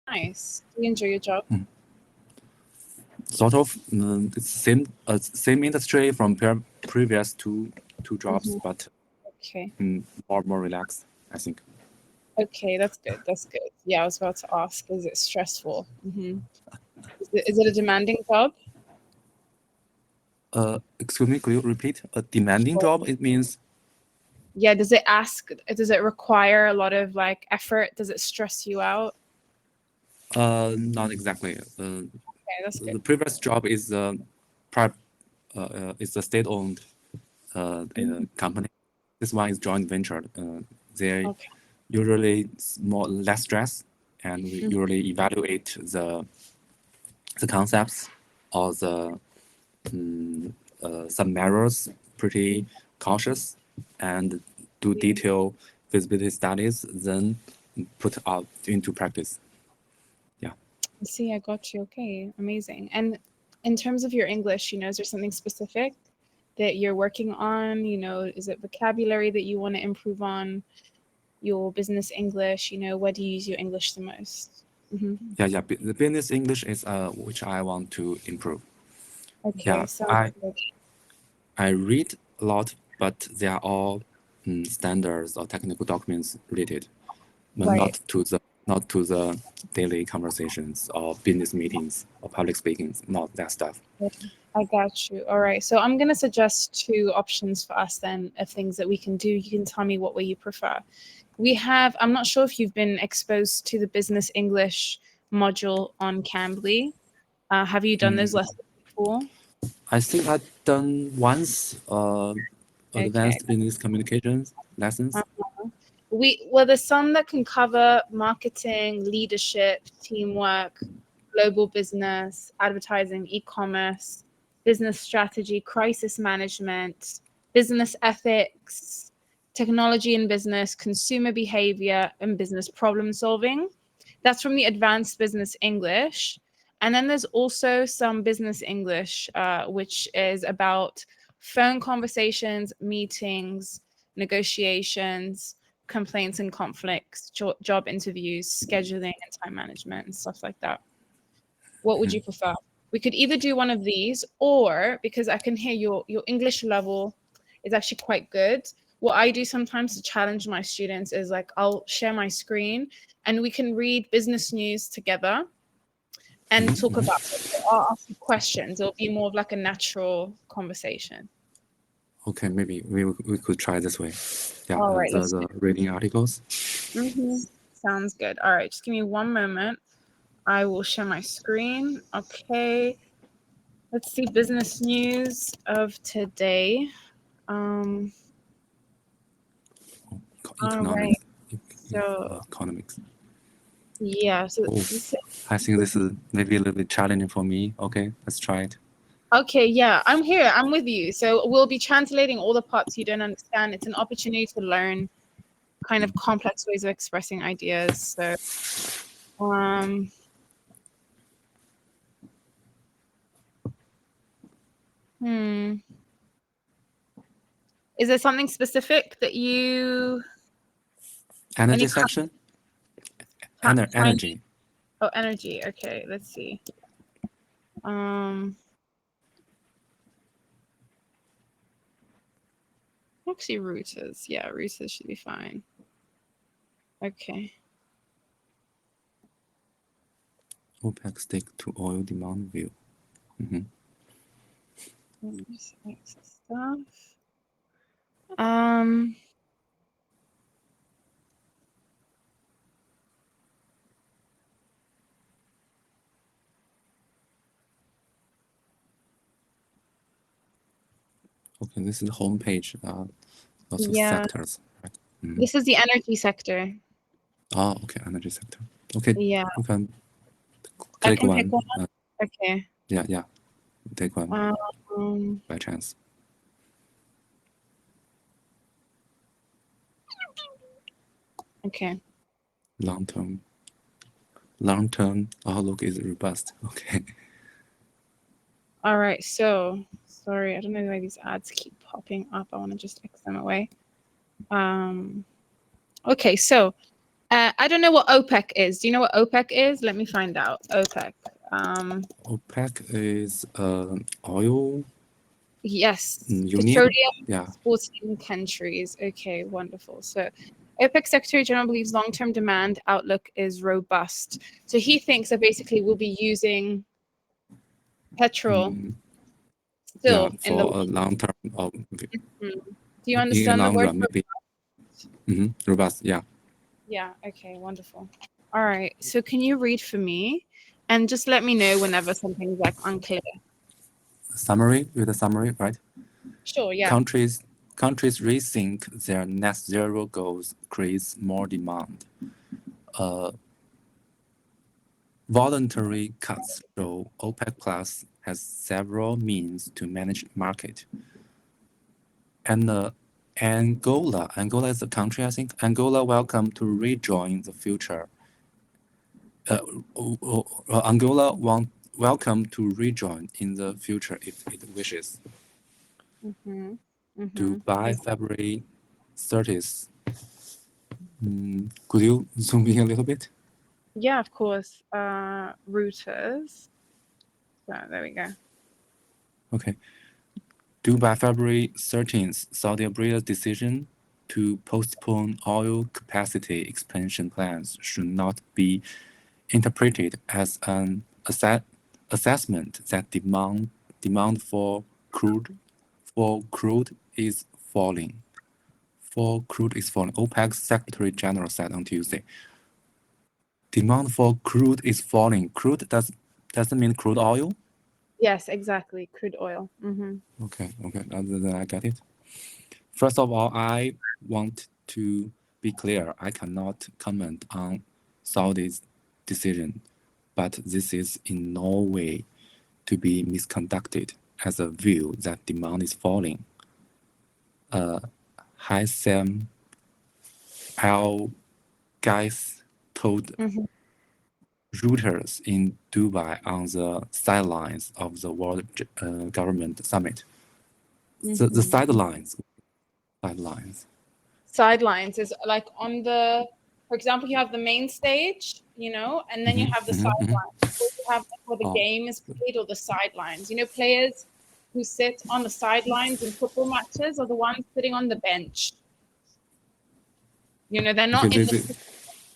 Nice. Do you enjoy your job? Sort of. It's same industry from previous two jobs, but Okay. more relaxed, I think. Okay, that's good. That's good. Yeah, I was about to ask, is it stressful? Is it a demanding job? Excuse me, could you repeat? A demanding job? It means Yeah, does it require a lot of like effort? Does it stress you out? not exactly. Okay, that's good. The previous job is it's a state-owned company. This one is joint venture. They Okay. usually less stress, and we usually evaluate the concepts or the some measures pretty cautious and do detailed feasibility studies, then put out into practice. Yeah. See, I got you. Okay, amazing. And in terms of your English, is there something specific that you're working on? Is it vocabulary that you want to improve on? Your business English, where do you use your English the most? Yeah. The business English is which I want to improve. Okay, Yeah, sounds good. I read a lot, but they are all standards or technical documents related, but Right. not to the daily conversations or business meetings or public speakings, not that stuff. I got you. All right. So I'm going to suggest two options for us then of things that we can do. You can tell me what way you prefer. I'm not sure if you've been exposed to the business English module on Cambly. Have you done those lessons before? I think I've done once Okay. advanced business communications lessons. There's some that can cover marketing, leadership, teamwork, global business, advertising, e-commerce, business strategy, crisis management, business ethics, technology in business, consumer behavior, and business problem solving. That's from the advanced business English. And then there's also some business English, which is about phone conversations, meetings, negotiations, complaints and conflicts, job interviews, scheduling and time management and stuff like that. What would you prefer? We could either do one of these, or because I can hear your English level is actually quite good. What I do sometimes to challenge my students is like I'll share my screen and we can read business news together and talk about it. So I'll ask you questions. It'll be more of like a natural conversation. Okay, maybe we could try this way. Yeah, All right, let's the reading articles. Sounds good. All right, just give me one moment. I will share my screen. Okay. Let's see business news of today. All right. So Economics. yeah. So Oh, I think this is maybe a little bit challenging for me. Okay, let's try it. okay. Yeah, I'm here. I'm with you. So we'll be translating all the parts you don't understand. It's an opportunity to learn kind of complex ways of expressing ideas. So is there something specific that you Energy section. Energy. Oh, energy. Okay, let's see. Actually, routers. Yeah, routers should be fine. Okay. OPEC stick to oil demand view. Stuff. Okay, this is the home page. Lots of Yeah. sectors. Right? This is the energy sector. Oh, okay, energy sector. Okay, Yeah. you can I click can pick one. one. Okay. Yeah, take one by chance. Okay. Long-term outlook is robust. Okay. All right. So, sorry, I don't know why these ads keep popping up. I want to just X them away. Okay. So, I don't know what OPEC is. Do you know what OPEC is? Let me find out. OPEC. OPEC is oil Yes, union. petroleum Yeah. exporting countries. Okay, wonderful. So OPEC Secretary General believes long-term demand outlook is robust. So he thinks that basically we'll be using petrol still in the for a long term. Do you In understand the long word? run, maybe. Robust. Yeah. Yeah, okay, wonderful. All right. So can you read for me and just let me know whenever something's like unclear? Summary with a summary, right? Sure, yeah. Countries rethink their net zero goals creates more demand. Voluntary cuts show OPEC Plus has several means to manage market. And Angola is a country, I think. Angola welcome to rejoin the future. Angola welcome to rejoin in the future if it wishes. Dubai, February 30th. Could you zoom in a little bit? Yeah, of course. Routers. So there we go. Okay. Dubai, February 13th, Saudi Arabia's decision to postpone oil capacity expansion plans should not be interpreted as an assessment that demand for crude is falling. OPEC's Secretary General said on Tuesday. Demand for crude is falling. Crude doesn't mean crude oil? Yes, exactly. Crude oil. Okay, then I get it. First of all, I want to be clear. I cannot comment on Saudi's decision, but this is in no way to be misconducted as a view that demand is falling. Haitham Al-Gais told Reuters in Dubai on the sidelines of the World Government Summit. The sidelines. Sidelines is like on the, for example, you have the main stage, and then you have the sidelines. Or you have where the game is played or the sidelines. Players who sit on the sidelines in football matches are the ones sitting on the bench. They're not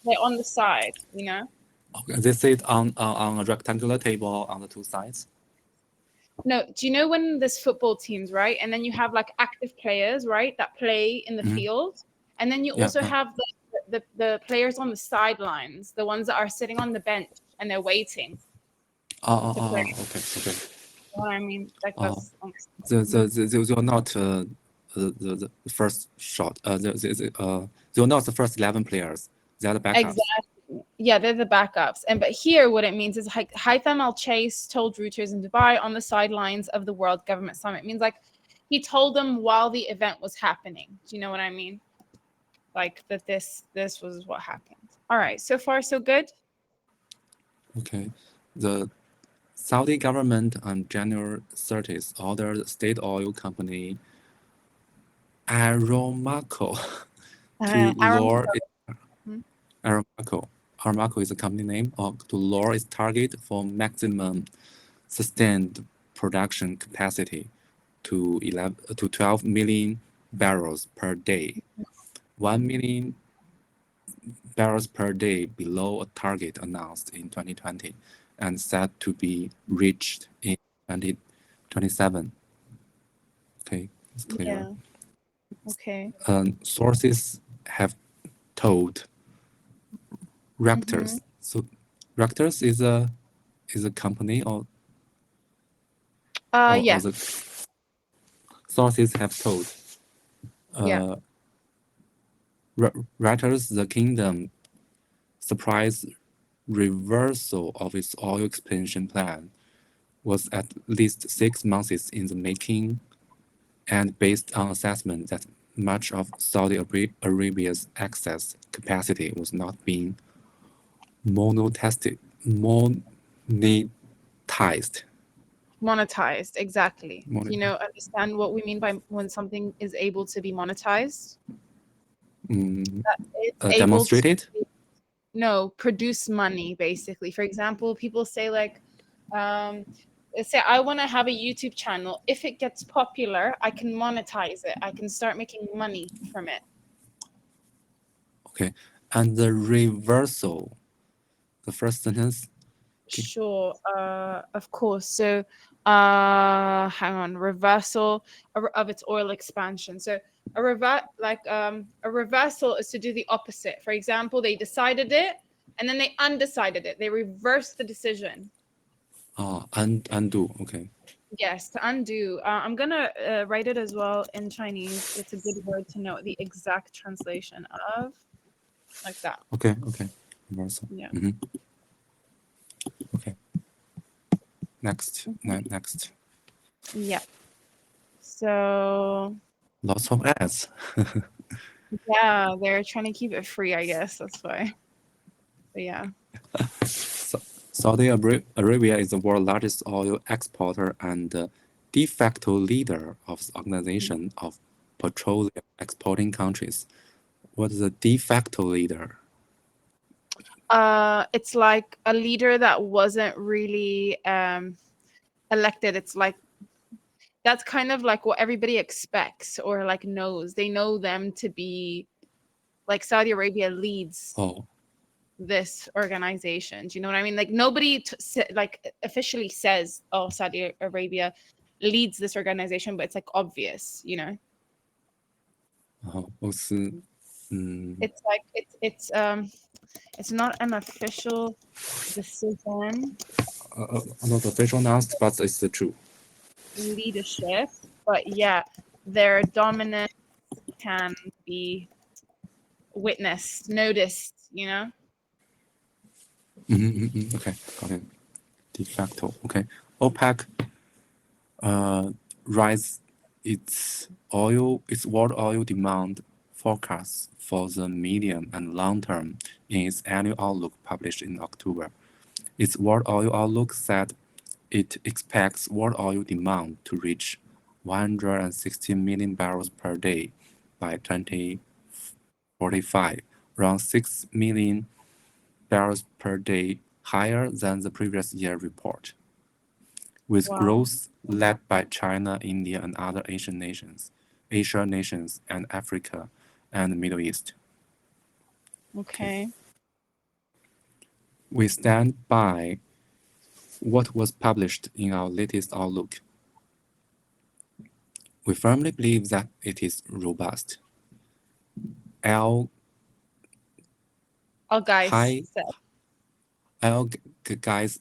they're on the side, Okay, they sit on a rectangular table on the two sides. No, do you know when there's football teams, right? And then you have like active players, right, that play in the field, and then you also have the players on the sidelines, the ones that are sitting on the bench and they're waiting. Okay. What I mean, like that's they are not the first shot. They are not the first 11 players. They are the backups. Exactly. Yeah, they're the backups. But here, what it means is Haitham Al-Chase told Reuters in Dubai on the sidelines of the World Government Summit. It means like he told them while the event was happening. Do you know what I mean? Like that this was what happened. All right, so far so good. Okay. The Saudi government on January 30th ordered state oil company Aramco to lower Aramco is a company name, to lower its target for maximum sustained production capacity to 12 million barrels per day. 1 million barrels per day below a target announced in 2020 and set to be reached in 2027. Okay, it's clear. Yeah. Okay. Sources have told Raptors. So Raptors is a company or Yeah. the sources have told Yeah. Raptors the kingdom surprise reversal of its oil expansion plan was at least 6 months in the making and based on assessment that much of Saudi Arabia's excess capacity was not being monetized. Monetized, exactly. Do you understand what we mean by when something is able to be monetized? That it's able to Demonstrated? no, produce money basically. For example, people say like, let's say I want to have a YouTube channel. If it gets popular, I can monetize it. I can start making money from it. Okay. And the reversal, the first sentence. Okay. Sure, of course. So, hang on, reversal of its oil expansion. So a reversal is to do the opposite. For example, they decided it and then they undecided it. They reversed the decision. Undo. Okay. Yes, to undo. I'm gonna write it as well in Chinese. It's a good word to know the exact translation of, like that. Okay. Okay. Reversal. Yeah. Okay. Next. Next. Yeah. So Lots of ads. yeah, they're trying to keep it free, I guess. That's why. But yeah. Saudi Arabia is the world's largest oil exporter and de facto leader of the Organization of Petroleum Exporting Countries. What is a de facto leader? It's like a leader that wasn't really elected. It's like that's kind of like what everybody expects or like knows. They know them to be like Saudi Arabia leads this organization. Do you know what I mean? Like nobody like officially says, "Oh, Saudi Arabia leads this organization," but it's like obvious, you know. It's like it's not an official decision. Not official announced, but it's the truth. Leadership, but yeah, their dominance can be witnessed, noticed, you know. Okay, got it. De facto. Okay. OPEC rise its world oil demand forecasts for the medium and long term in its annual outlook published in October. Its world oil outlook said it expects world oil demand to reach 160 million barrels per day by 2045, around 6 million barrels per day higher than the previous year report, with growth led by China, India, and other Asian nations, and Africa and the Middle East. Okay. We stand by what was published in our latest outlook. We firmly believe that it is robust. Al Guys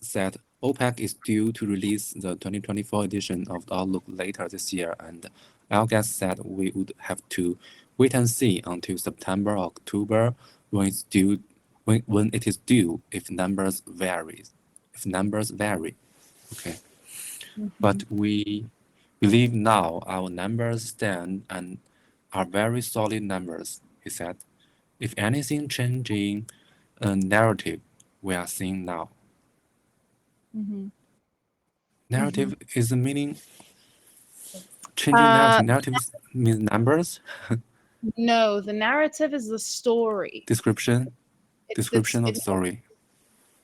said OPEC is due to release the 2024 edition of the Outlook later this year, and Al Gas said we would have to wait and see until September or October when it's due. When it is due, if numbers vary. Okay. But we believe now our numbers stand and are very solid numbers, he said. If anything changing a narrative we are seeing now. Narrative is the meaning changing narrative. Narrative means numbers. No, the narrative is the story. Description of the story.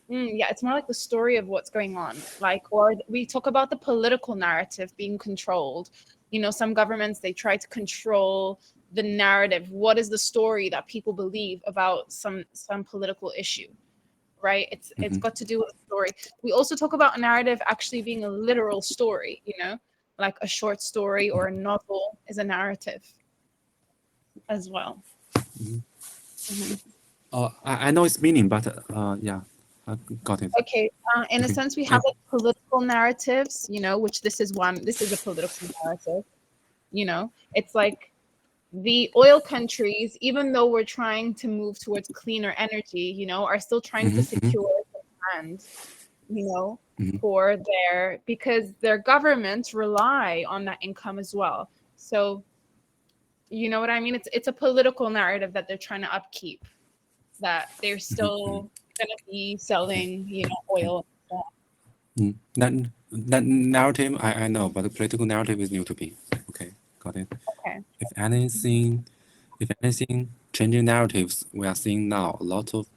Yeah, it's more like the story of what's going on. Like, or we talk about the political narrative being controlled. You know, some governments, they try to control the narrative. What is the story that people believe about some political issue, right? It's got to do with the story. We also talk about narrative actually being a literal story, you know, like a short story or a novel is a narrative as well. I know its meaning, but yeah, I got it. Okay, in a sense, we have like political narratives, you know, which this is one. This is a political narrative. You know, it's like the oil countries, even though we're trying to move towards cleaner energy, you know, are still trying to secure land, you know, because their governments rely on that income as well. So, you know what I mean? It's a political narrative that they're trying to upkeep, that they're still going to be selling, you know, oil. That narrative I know, but the political narrative is new to me. Okay, got it. Okay. If anything, changing narratives we are seeing now, a lot of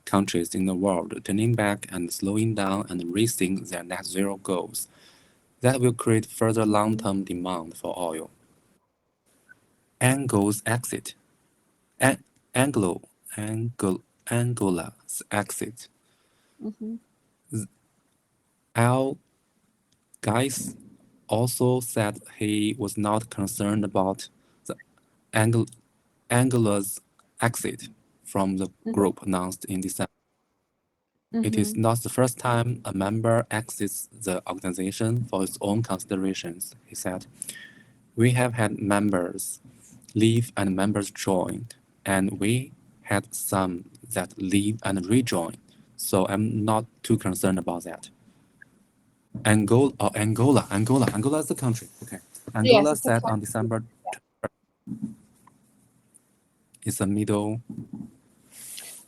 countries in the world turning back and slowing down and raising their net zero goals. That will create further long-term demand for oil. Angola's exit. An- Anglo, Angola's exit. Mm-hmm. Al Guys also said he was not concerned about the Angola's exit from the group announced in December. It is Mm-hmm. not the first time a member exits the organization for its own considerations, he said. We have had members leave and members join, and we had some that leave and rejoin, so I'm not too concerned about that. Angola is the country. Okay. Yes, Angola it's a said on December is a middle.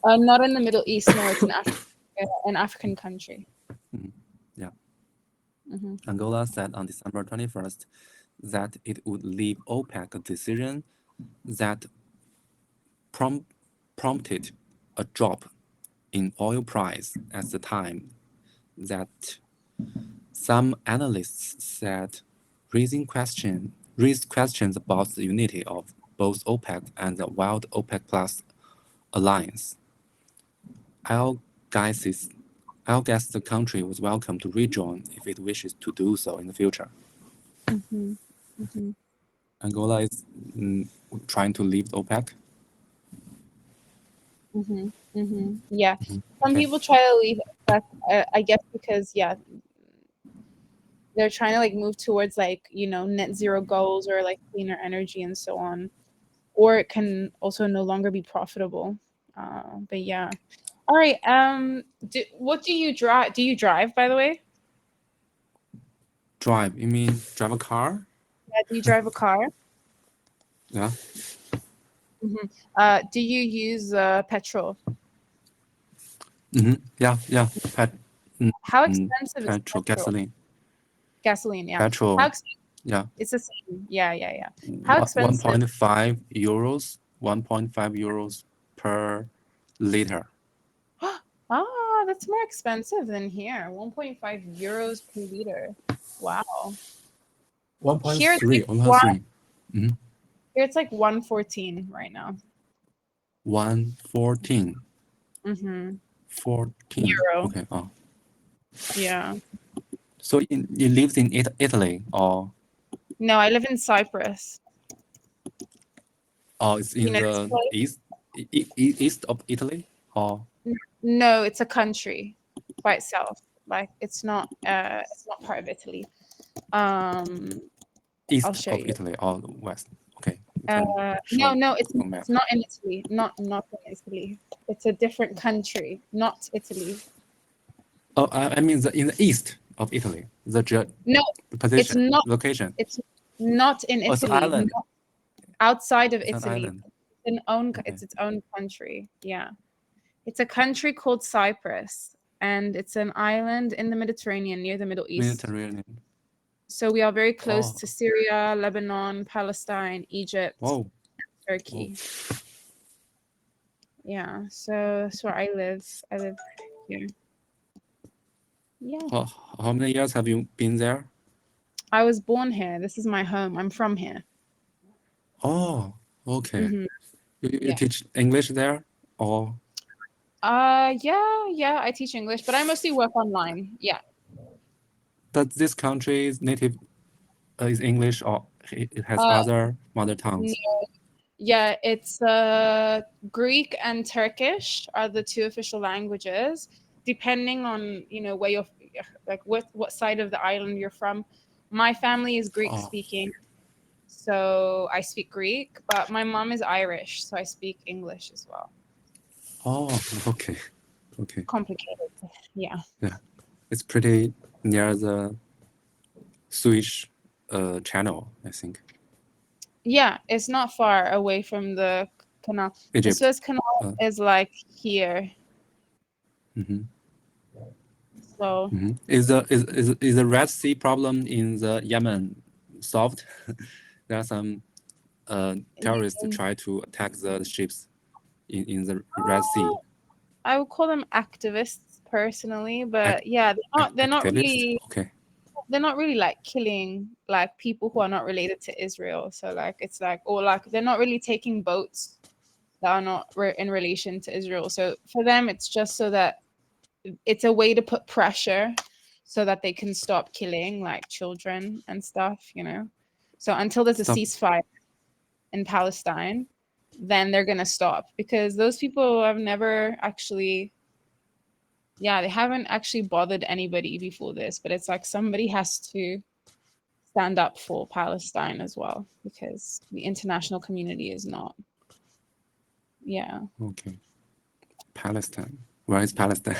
not in the Middle East. No, it's an African country. Yeah. Mm-hmm. Angola said on December 21st that it would leave OPEC a decision that prompted a drop in oil price at the time that some analysts said raised questions about the unity of both OPEC and the wild OPEC Plus alliance. I'll guess the country was welcome to rejoin if it wishes to do so in the future. Mm-hmm. Mm-hmm. Angola is trying to leave OPEC. Mm-hmm. Mm-hmm. Yeah. Some Okay. people try to leave, but I guess because they're trying to like move towards like net zero goals or like cleaner energy and so on, or it can also no longer be profitable. But yeah. All right. What do you drive? Do you drive, by the way? Drive? You mean drive a car? Yeah. Do you drive a car? Yeah. Mm-hmm. Do you use petrol? Yeah. Yeah. How expensive is Petrol, petrol? gasoline. Gasoline, yeah. How Petrol. ex- Yeah. it's the same. Yeah, yeah, yeah. How expensive? 1.5 euros. 1.5 euros per liter. Ah, that's more expensive than here. 1.5 euros per liter. Wow. Here it's 1.3. like one. 1.3. Here it's like 114 right now. 114. Mm-hmm. 14. Euro. Okay. Oh. Yeah. So you lived in Italy or No, I live in Cyprus. it's You in know this the place? east of Italy or No, it's a country by itself. Like it's not part of Italy. Um, I'll east show of you. Italy or west? Okay. You can No, show no, Google it's map. not in Italy. Not in Italy. It's a different country, not Italy. Oh, I mean in the east of Italy. No, The it's position, not. location. It's not in Oh, it's an Italy. island. Not outside of It's an Italy. island. Okay. It's its own country. Yeah, it's a country called Cyprus, and it's an island in the Mediterranean near the Middle East. Mediterranean. So we are very close Oh, to Syria, Lebanon, Palestine, Egypt, whoa. Oh. Turkey. Yeah, so that's where I live. I live here. Yeah. How many years have you been there? I was born here. This is my home. I'm from here. Oh, okay. Hmm. You Yeah. teach English there or Yeah. I teach English, but I mostly work online. Yeah. does this country's native is English or it has Uh, other mother no, tongues? yeah. It's Greek and Turkish are the two official languages, depending on where you're, like what side of the island you're from. My family is Greek Oh, speaking, so I speak Greek, but my mom is Irish, so I speak English as well. oh, okay, okay. Complicated. Yeah. Yeah, it's pretty near the Suez channel, I think. Yeah, it's not far away from the canal. The Egypt. Suez Canal is like here. Mm-hmm. So Mm-hmm. Is the Red Sea problem in the Yemen solved? There are some terrorists mm, try to attack the ships in the Red Sea. I would call them activists personally, but yeah, Activist? Okay. they're not really like killing like people who are not related to Israel. So like it's like, or like they're not really taking boats that are not in relation to Israel. So for them, it's just so that it's a way to put pressure so that they can stop killing like children and stuff, you know. So until there's a Stop. ceasefire in Palestine, then they're gonna stop because those people have never actually, yeah, they haven't actually bothered anybody before this. But it's like somebody has to stand up for Palestine as well because the international community is not. Yeah. Okay. Palestine. Where is Palestine?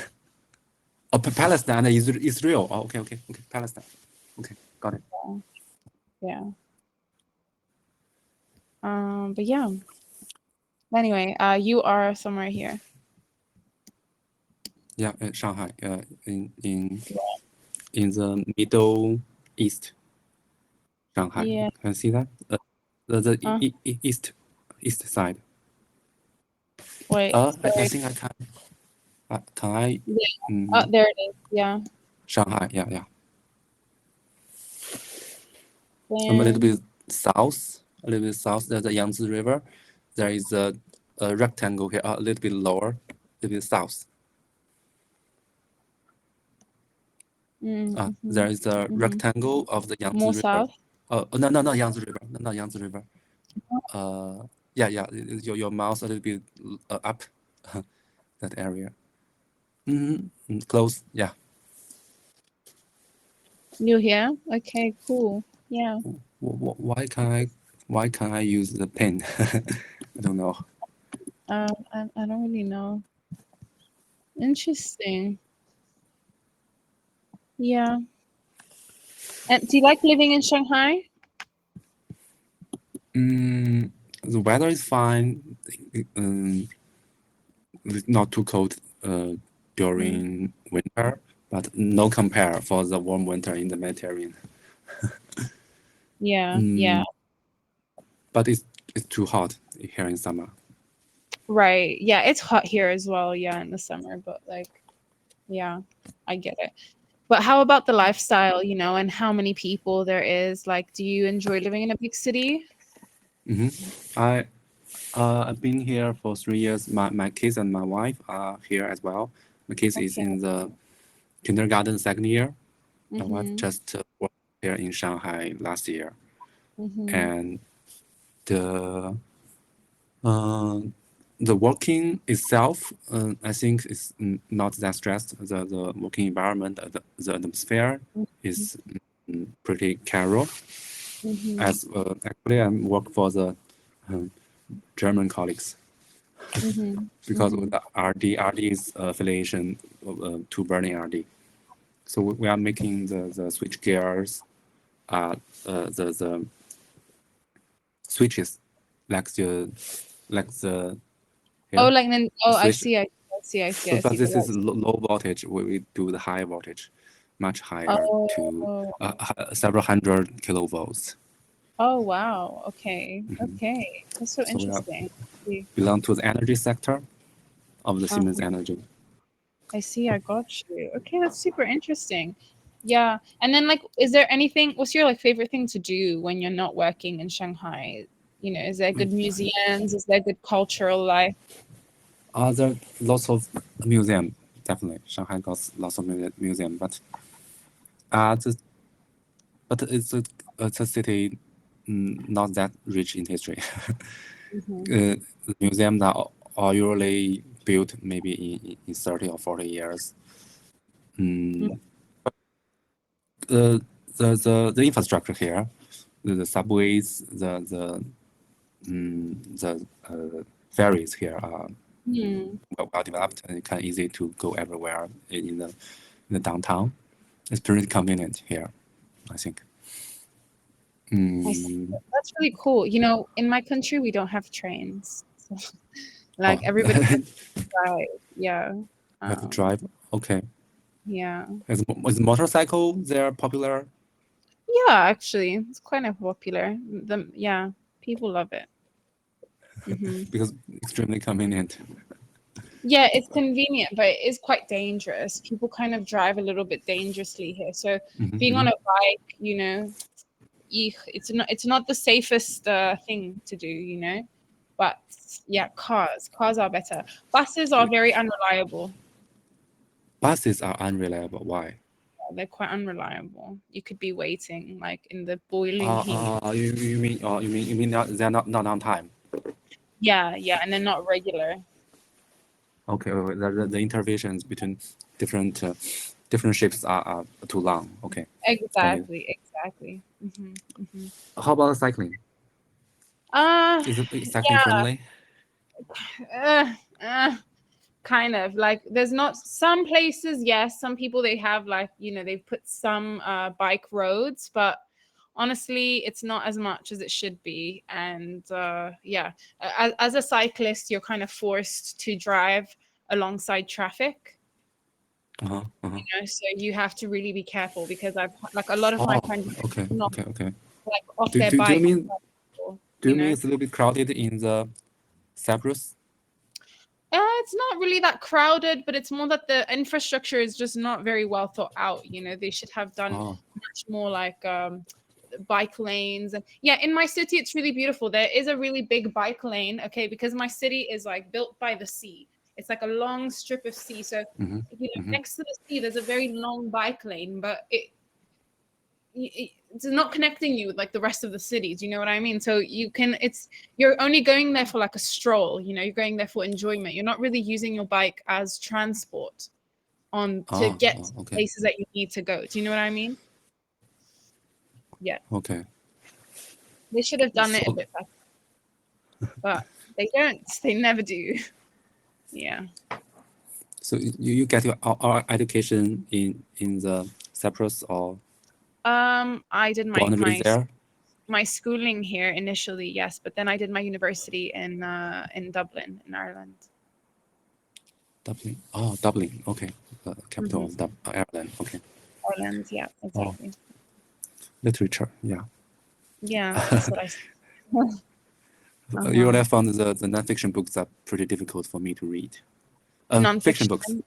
Oh, Palestine is Israel. Oh, okay, okay, okay. Palestine. Okay, got it. Yeah. But yeah. Anyway, you are somewhere here. Yeah, Shanghai. In the Middle East, Shanghai. Yeah. Can you see that? East side. Wait. I Sorry. think I can. Can I? Yeah. Oh, there it is. Yeah. Shanghai. Yeah, yeah. A little Then. bit south. A little bit south. There's the Yangtze River. There is a rectangle here. A little bit lower. A little bit south. There is a rectangle of the Yangtze More River. south. Oh, no, no, not Yangtze River. No, not Yangtze River. Yeah, yeah. Your mouse a little bit up that area. Close. Yeah. You here? Okay. Cool. Yeah. Why can't I use the pen? I don't know. I don't really know. Interesting. Yeah. And do you like living in Shanghai? The weather is fine. It's not too cold during winter, but no compare for the warm winter in the Mediterranean. Yeah. Yeah. But it's too hot here in summer. Right. Yeah. It's hot here as well. Yeah, in the summer, but like, yeah, I get it. But how about the lifestyle, you know, and how many people there is? Like, do you enjoy living in a big city? I've been here for 3 years. My kids and my wife are here as well. My kids is Okay. in the kindergarten second year. My wife Mm-hmm. just worked here in Shanghai last year, Mm-hmm. and the uh, the working itself, I think, is not that stressed. The working environment, the atmosphere is pretty casual. Mm-hmm. As actually, I work for the uh, German colleagues Mm-hmm. because of Mm-hmm. the RD's affiliation to Berlin RD. So we are making the switch gears, the switches, like the Oh, here like then. the Oh, I switch. see. I see. I see. I But see. The this is lights. low voltage. We do the high voltage, much higher to Oh. several hundred kilovolts. Oh, wow. Okay. Okay. That's so So we are interesting. See. belong to the energy sector of the Siemens Uh-huh. Energy. I see. I got you. Okay, that's super interesting. Yeah. And then like, is there anything, what's your like favorite thing to do when you're not working in Shanghai? You know, is there good museums? Is there good cultural life? Other lots of museum, definitely. Shanghai got lots of museum, but uh, the, it's a city not that rich in history. Mm-hmm. The museums are usually built maybe in 30 or 40 years. The the infrastructure here, the subways, ferries here are Mm-hmm. well developed and kind of easy to go everywhere in the downtown. It's pretty convenient here, I think. I see. Mm, That's really cool. You know, in my country, we don't have trains. So, oh, like everybody has to drive. Yeah. you have to Um, drive. Okay. yeah. Is motorcycle there popular? Yeah, actually, it's kind of popular. Yeah, people love it. Mm-hmm. Because extremely convenient. Yeah, it's convenient, but it is quite dangerous. People kind of drive a little bit dangerously here. So Mhm, being on mhm. a bike, it's not the safest thing to do, But yeah, cars are better. Buses are very unreliable. Buses are unreliable. Why? They're quite unreliable. You could be waiting like in the boiling heat. You mean they're not on time? Yeah, and they're not regular. Okay, the interventions between different shifts are too long. Okay, got it. Exactly. How about cycling? Uh, Is it cycling friendly? uh, uh, kind of like there's not some places, yes, some people they have like, they've put some bike roads, but honestly, it's not as much as it should be. And yeah, as a cyclist, you're kind of forced to drive alongside traffic. Uh-huh, uh-huh. So you have to really be careful because I've like a lot of my Oh, friends okay, not okay, okay. like off Do, their do, do you bike, mean do you you mean know. it's a little bit crowded in the Cyprus? It's not really that crowded, but it's more that the infrastructure is just not very well thought out. They should have done Oh, much more like bike lanes. And yeah, in my city, it's really beautiful. There is a really big bike lane, okay, because my city is like built by the sea. It's like a long strip of sea. So, mm-hmm, mm-hmm. next to the sea, there's a very long bike lane, but it's not connecting you with like the rest of the cities. You know what I mean? So you're only going there for like a stroll. You're going there for enjoyment. You're not really using your bike as transport on to Oh, get oh, to okay, places that you need to go. Do you know what I mean? Yeah, okay. they should have done it a So, bit better, but they don't. They never do. Yeah. so you get your our education in the Cyprus or I did my born and raised my there? my schooling here initially, yes, but then I did my university in Dublin, in Ireland. Dublin. Oh, Dublin. Okay, capital Hmm. of Ireland. Okay. Ireland, yeah, Oh, exactly. literature. Yeah. Yeah, that's what I said. You Uh-huh. would have found the nonfiction books are pretty difficult for me to read. Fiction books. Nonfiction.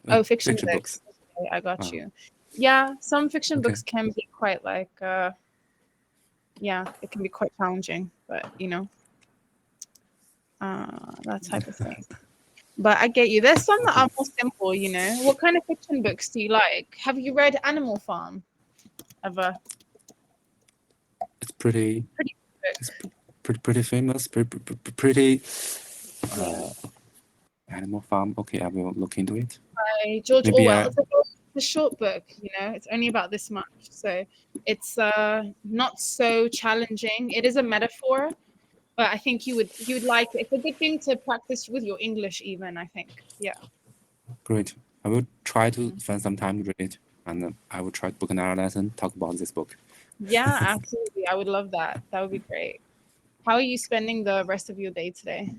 Oh, fiction Fiction books. books. Okay, I got Ah, you. Yeah, some fiction okay. books can be quite like, yeah, it can be quite challenging, but that type of thing. But I get you. There's some that Okay. are more simple. What kind of fiction books do you like? Have you read Animal Farm ever? It's pretty. Pretty good It's book. pretty famous. Pretty. Yeah. Uh, Animal Farm. Okay, I will look into it. By George Maybe Orwell. I. It's a short book, it's only about this much. So it's not so challenging. It is a metaphor, but I think you would like it. It's a good thing to practice with your English even, I think. Yeah. Great. I will try to Mhm. find some time to read it, and I will try to book another lesson. Talk about this book. Yeah, absolutely. I would love that. That would be great. How are you spending the rest of your day today?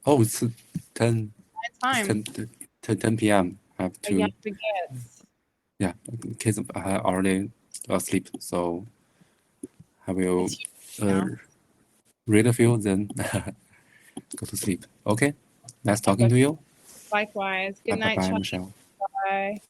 Oh, it's 10. My It's time. 10 p.m. I have Oh, yeah, to. forget. Yeah, kids are already asleep, so I will It's you uh, now. read a few, then go to sleep. Okay. Nice Yeah, talking to you. likewise. Good Bye night, bye, Charlie. Michelle. Bye.